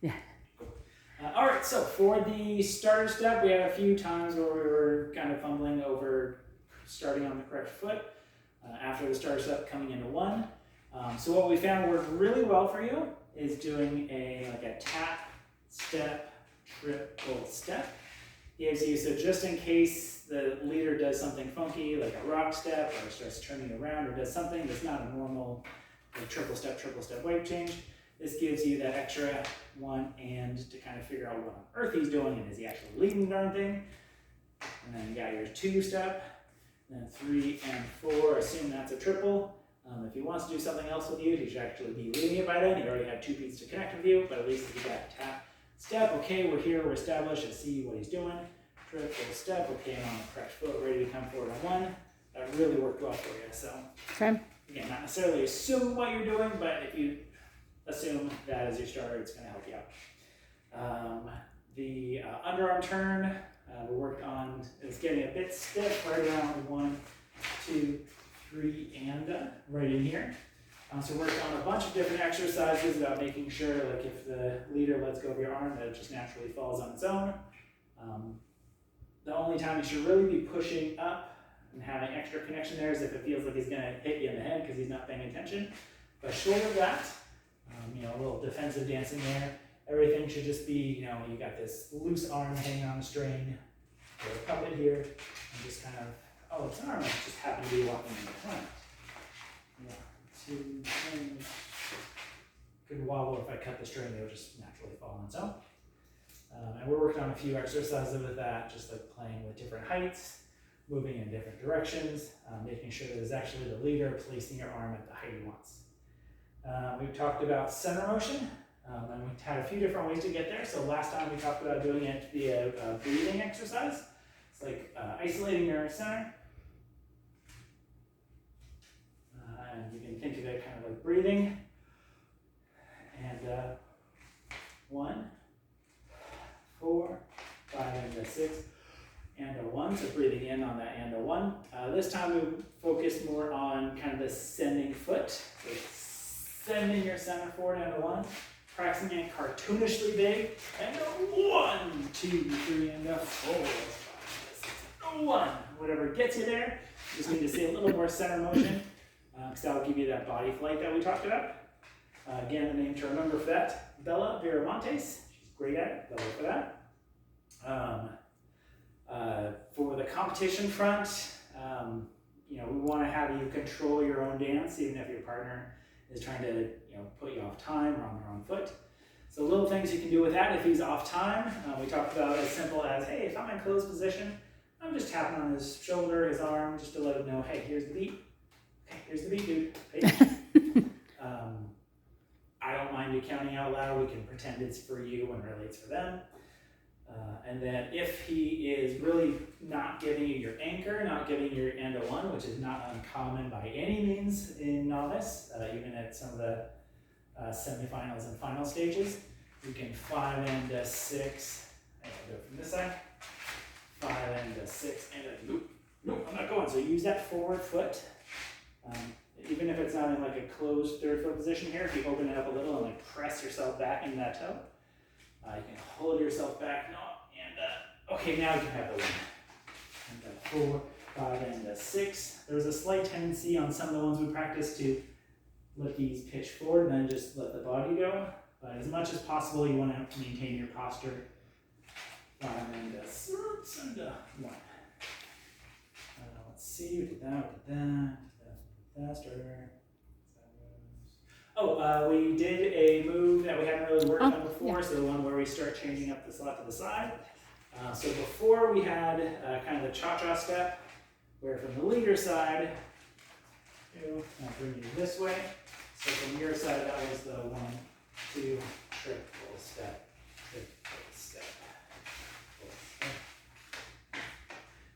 Yeah. All right, so for the starter step, we had a few times where we were kind of fumbling over starting on the correct foot after the starter step coming into one. So what we found worked really well for you is doing a tap, step, triple step. Gives you, so just in case the leader does something funky, like a rock step, or starts turning around, or does something that's not a normal triple step wave change, this gives you that extra one and to kind of figure out what on earth he's doing, and is he actually leading the darn thing? And then you got your two step, then 3 and 4, assume that's a triple. If he wants to do something else with you, he should actually be leading it by then. He already had 2 beats to connect with you, but at least if you got tap, step, okay, we're here, we're established, I see what he's doing. Triple step, okay, I'm on the correct foot, ready to come forward on one. That really worked well for you. So, Okay. again, not necessarily assume what you're doing, but if you assume that as your starter, it's going to help you out. The underarm turn, we worked on, it's getting a bit stiff right around 1, 2, 3, and right in here. So worked on a bunch of different exercises about making sure, like if the leader lets go of your arm, that it just naturally falls on its own. The only time you should really be pushing up and having extra connection there is if it feels like he's going to hit you in the head because he's not paying attention. But short of that, a little defensive dancing there. Everything should just be, you got this loose arm hanging on the string, or a puppet here, and just kind of, oh, it's an arm, it just happened to be walking in the front. Yeah, 2, 3. Could wobble if I cut the string, it would just naturally fall on its own. And we're working on a few exercises with that, just like playing with different heights, moving in different directions, making sure that it's actually the leader placing your arm at the height he wants. We've talked about center motion, and we had a few different ways to get there. So last time we talked about doing it via a breathing exercise. It's like isolating your center. And you can think of it kind of like breathing. And 1, 4, 5, and 6, and a 1. So breathing in on that and a 1. This time we focus more on kind of the sending foot. So sending your center forward and a 1. Practicing it cartoonishly big. And a 1, 2, 3, and a 4, 5, 6, and a 1. Whatever gets you there. You just need to see a little more center motion, because that will give you that body flight that we talked about. Again, the name to remember for that, Bella Viramontes. She's great at it. Bella for that. For the competition front, we want to have you control your own dance, even if your partner is trying to, put you off time or on the wrong foot. So little things you can do with that if he's off time. We talked about as simple as, hey, if I'm in closed position, I'm just tapping on his shoulder, his arm, just to let him know, hey, here's the beat. Okay, here's the beat, dude. Hey. I don't mind you counting out loud. We can pretend it's for you when really it's for them. And then if he is really not giving you your anchor, not giving you your end of 1, which is not uncommon by any means in novice, even at some of the semifinals and final stages, you can 5 and 6. I'll do it from this side. 5 and 6 and a nope. Nope, I'm not going. So use that forward foot. Even if it's not in like a closed third foot position here, if you open it up a little and like press yourself back into that toe, you can hold yourself back. No, and okay, now you can have the 1. And 4, 5, and 6. There's a slight tendency on some of the ones we practice to let these pitch forward and then just let the body go. But as much as possible, you want to maintain your posture. 5 and 6 and 1. Let's see, we did that. Faster. Oh, we did a move that we hadn't really worked on before, so the one where we start changing up the slot to the side. So before we had kind of the cha-cha step, where from the leader side, I'll bring you this way. So from your side, that was the 1, 2, triple step, triple step.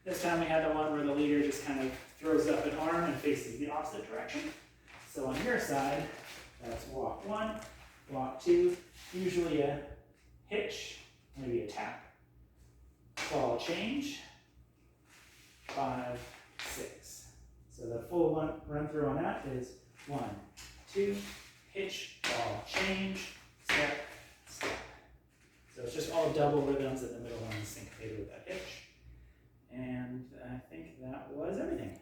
This time we had the one where the leader just kind of throws up an arm and faces the opposite direction. So on your side, that's walk 1, walk 2, usually a hitch, maybe a tap, ball change, 5, 6. So the full run through on that is 1, 2, hitch, ball change, step, step. just all double rhythms, and the middle one is syncopated with that hitch. And I think that was everything.